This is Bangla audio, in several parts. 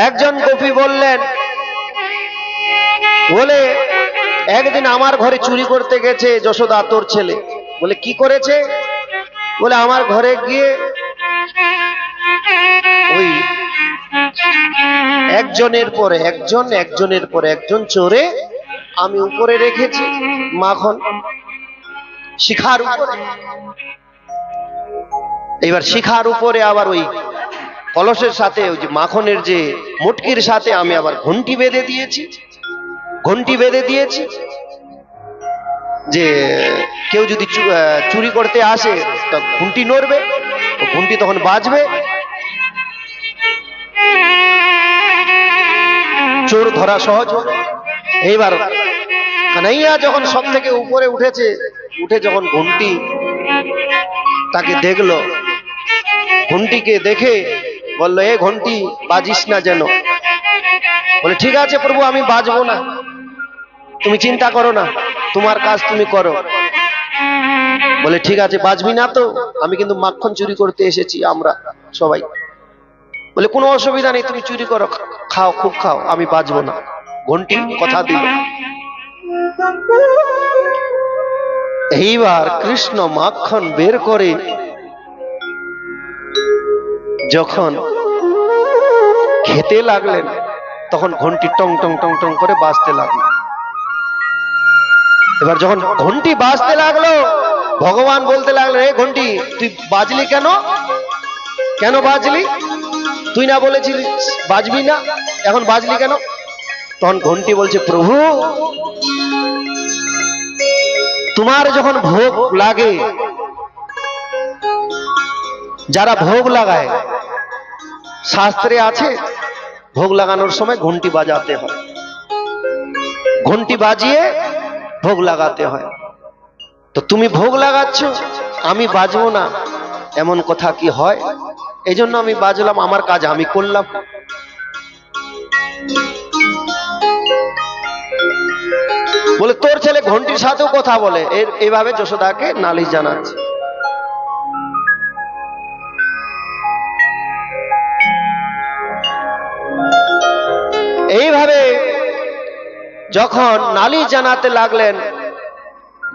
একজন গোপী বললেন, বলে একদিন আমার ঘরে চুরি করতে গেছে যশোদা তোর ছেলে। বলে কি করেছে? বলে আমার ঘরে গিয়ে ওই একজনের পরে একজন চোরে আমি উপরে রেখেছি মাখন শিখার উপরে। এবার শিখার উপরে আবার ওই কলসের সাথে ওই যে মাখনের যে মুটকির সাথে আমি আবার ঘন্টি বেঁধে দিয়েছি যে কেউ যদি চুরি করতে আসে তো ঘন্টি নড়বে, ঘন্টি তখন বাজবে, চোর ধরা সহজ হবে। এইবার কানাইয়া যখন সব থেকে উপরে উঠেছে, উঠে যখন ঘন্টি তাকে দেখলো, ঘন্টিকে দেখে বলল, এ ঘন্টি বাজিস না যেন। বলে ঠিক আছে প্রভু, আমি বাজবো না, তুমি চিন্তা করো না, তোমার কাজ তুমি করো। বলে ঠিক আছে, বাজবি না তো? আমি কিন্তু মাখন চুরি করতে এসেছি আমরা সবাই। বলে কোনো অসুবিধা নেই, তুমি চুরি করো, খাও, খুব খাও, আমি বাজবো না। ঘন্টি কথা দিল। এইবার কৃষ্ণ মাখন বের করে যখন খেতে লাগলেন, তখন ঘন্টি টং টং টং টং করে বাজতে লাগলো। এবার যখন ঘন্টি বাজতে লাগলো, ভগবান বলতে লাগলেন, এ ঘন্টি তুই বাজলি কেন? কেন বাজলি? তুই না বলেছিলি বাজবি না, এখন বাজলি কেন? তখন ঘন্টি বলছে, প্রভু তোমার যখন ভোগ লাগে, যারা ভোগ লাগায়, শাস্ত্রে আছে ভোগ লাগানোর সময় ঘন্টি বাজাতে হয়, ঘন্টি বাজিয়ে ভোগ লাগাতে হয়। তো তুমি ভোগ লাগাচ্ছ, আমি বাজবো না, এমন কথা কি হয়? এই জন্য আমি বাজলাম, আমার কাজ আমি করলাম। বলে তোর ছেলে ঘন্টির সাথেও কথা বলে, এইভাবে যশোদাকে নালিশ জানাচ্ছে। এইভাবে যখন নালিশ জানাতে লাগলেন,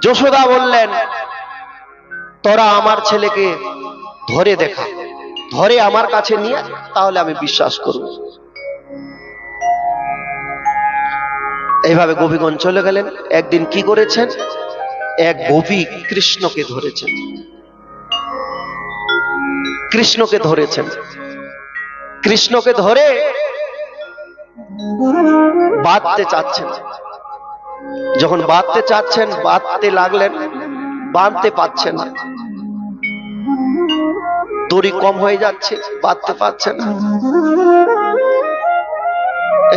যশোদা বললেন, তোরা আমার ছেলেকে ধরে দেখা, ধরে আমার কাছে নিয়ে, তাহলে আমি বিশ্বাস করব। এইভাবে গোপীগণ চলে গেলেন। একদিন কি করেছেন, এক গোপী কৃষ্ণকে ধরেছেন, কৃষ্ণকে ধরে বাঁধতে চাচ্ছেন। যখন বাঁধতে চাচ্ছেন, বাঁধতে লাগলেন, বাঁধতে পারছেন না, দড়ি কম হয়ে যাচ্ছে, বাঁধতে পারছে না।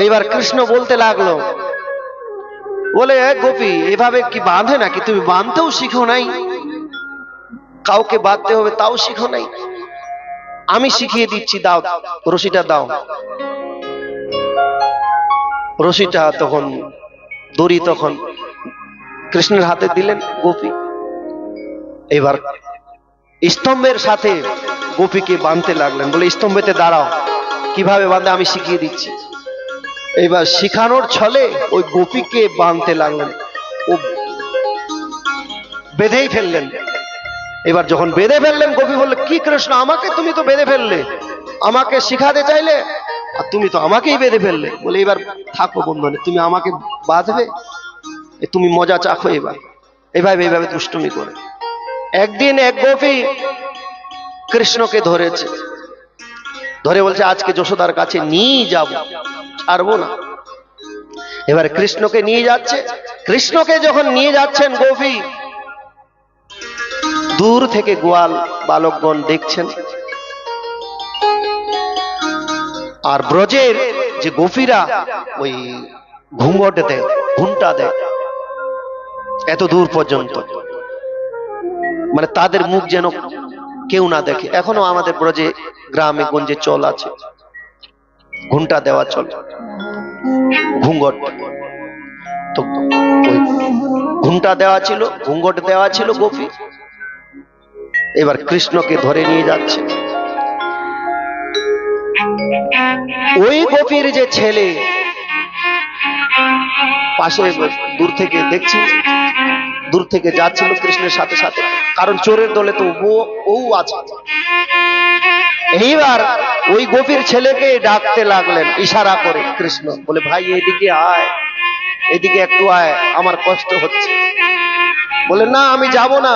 এইবার কৃষ্ণ বলতে লাগলো, বলে এক গোপী এভাবে কি বাঁধে নাকি? তুমি বাঁধতেও শিখো নাই, কাউকে বাঁধতে হবে তাও শিখো নাই, আমি শিখিয়ে দিচ্ছি, দাও রশিটা দাও। রশিটা তখন, দড়ি তখন কৃষ্ণের হাতে দিলেন গোপী। এবার স্তম্ভের সাথে গোপীকে বাঁধতে লাগলেন, বলে স্তম্ভেতে দাঁড়াও, কিভাবে বাঁধে আমি শিখিয়ে দিচ্ছি। এবার শিখানোর ছলে ওই গোপীকে বাঁধতে লাগলেন, ও বেঁধেই ফেললেন। এবার যখন বেঁধে ফেললেন, গোপী বললে, কি কৃষ্ণ, আমাকে তুমি তো বেঁধে ফেললে, আমাকে শিখাতে চাইলে আর তুমি তো আমাকেই বেঁধে ফেললে। বলে এবার থাকো বন্ধনে, তুমি আমাকে বাঁধবে, তুমি মজা চাখো। এবার এইভাবে দুষ্টুমি করে একদিন এক গোপী কৃষ্ণকে ধরেছে, ধরে বলছে আজকে যশোদার কাছে নিয়ে যাব, ছাড়বো না। এবার কৃষ্ণকে নিয়ে যাচ্ছে। কৃষ্ণকে যখন নিয়ে যাচ্ছেন গোপী, দূর থেকে গোয়াল বালকগণ দেখছেন, আর ব্রজের যে গোপীরা ওই ঘুমট দেয়, ঘুমটা দেয় এত দূর পর্যন্ত, মানে তাদের মুখ যেন কেউ না দেখে। এখনো আমাদের ব্রজে গ্রামে গঞ্জে চল আছে ঘুমটা দেওয়া চল, ঘুঙ্গট। তো ওই ঘুমটা দেওয়া ছিল, ঘুঙ্গট দেওয়া ছিল গোপী। এবার কৃষ্ণকে ধরে নিয়ে যাচ্ছে। ওই গোপীর যে ছেলে পাশে দূর থেকে দেখছি, দূর থেকে যাচ্ছিল কৃষ্ণের সাথে সাথে, কারণ চোরের দলে তো ও আছে। এইবার ওই গোপীর ছেলেকে ডাকতে লাগলেন ইশারা করে কৃষ্ণ, বলে ভাই এদিকে আয়, এদিকে একটু আয়, আমার কষ্ট হচ্ছে। বলে না আমি যাব না,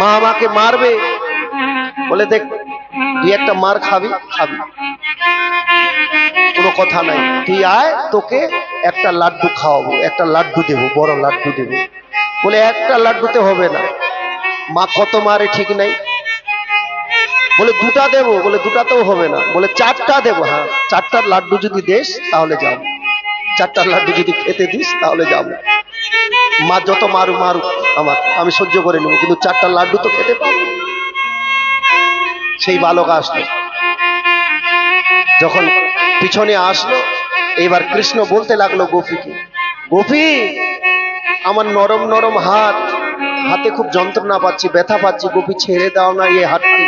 মা আমাকে মারবে। বলে দেখ তুই একটা মার খাবি, কোনো কথা নাই, তুই আয়, তোকে একটা লাড্ডু খাওয়াবো, একটা লাড্ডু দেবো, বড় লাড্ডু দেবো। বলে একটা লাড্ডুতে হবে না, মা কত মারে ঠিক নাই। বলে দুটা দেবো। বলে দুটাতেও হবে না। বলে চারটা দেবো। হ্যাঁ, চারটার লাড্ডু যদি দিস তাহলে যাবো, চারটার লাড্ডু যদি খেতে দিস তাহলে যাবো। মা যত মারুক আমার, আমি সহ্য করে নেবো, কিন্তু চারটা লাড্ডু তো খেতে পাবো। সেই বালক আসলো, যখন পিছনে আসলো, এইবার কৃষ্ণ বলতে লাগলো গোপীকে, গোপী আমার নরম নরম হাতে খুব যন্ত্রণা পাচ্ছি, ব্যথা পাচ্ছি, গোপী ছেড়ে দাও না এই হাতটি,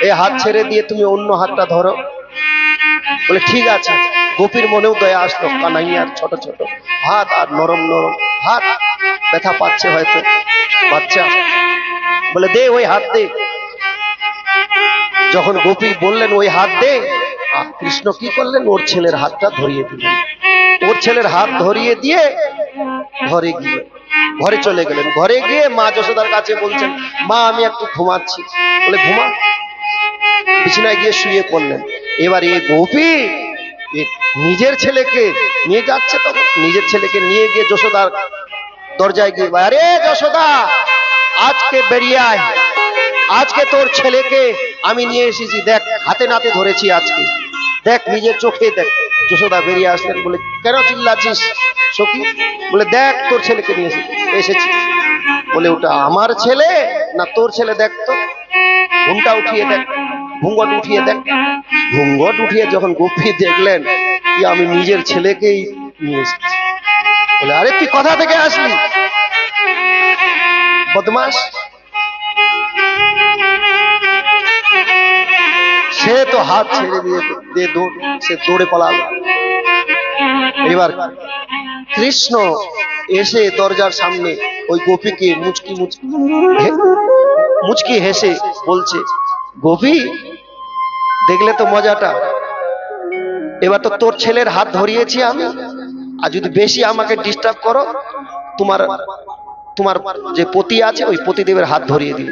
এই হাত ছেড়ে দিয়ে তুমি অন্য হাতটা ধরো। বলে ঠিক আছে। গোপীর মনেও দয়া আসলো, কানাইয়ার ছোট ছোট হাত আর নরম নরম হাত, ব্যথা পাচ্ছে হয়তো বাচ্চা। বলে দে ওই হাত দে। যখন গোপী বললেন ওই হাত দে, কৃষ্ণ কি করলেন, ওর ছেলের হাতটা ধরিয়ে দিলেন। ওর ছেলের হাত ধরিয়ে দিয়ে ঘরে চলে গেলেন। ঘরে গিয়ে মা যশোদার কাছে বলছেন, মা আমি একটু ঘুমাচ্ছি। বলে ঘুমা। বিছানায় গিয়ে শুয়ে পড়লেন। এবার এই গোপী নিজের ছেলেকে নিয়ে যাচ্ছে, তখন নিজের ছেলেকে নিয়ে গিয়ে যশোদার দরজায় গিয়ে, আরে যশোদা আজকে বেরিয়ে আয়, আজকে তোর ছেলেকে আমি নিয়ে এসেছি, দেখ হাতে নাতে ধরেছি আজকে, দেখ নিজের চোখে দেখ। যশোদা বেরিয়ে আসলেন। বলে কেন চিল্লাছিস সখী? বলে দেখ তোর ছেলেকে নিয়ে এসেছি। বলে ওটা আমার ছেলে না তোর ছেলে? দেখ তো, ঘুমটা উঠিয়ে দেখ, ঘুঙ্গট উঠিয়ে দেখ। ঘুঙ্গট উঠিয়ে যখন গোপী দেখলেন কি আমি নিজের ছেলেকেই নিয়ে এসেছি। বলে আরে তুই কোথা থেকে আসলি বদমাস? সে তো হাত ছেড়ে দিয়ে সে দৌড়ে পালাল। এবার কৃষ্ণ এসে দরজার সামনে ওই গোপীকে মুচকি হেসে বলছে, গোপী দেখলে তো মজাটা, এবার তো তোর ছেলের হাত ধরিয়েছি আমি, আর যদি বেশি আমাকে ডিস্টার্ব করো তোমার যে পতি আছে ওই পতিদেবের হাত ধরিয়ে দিই।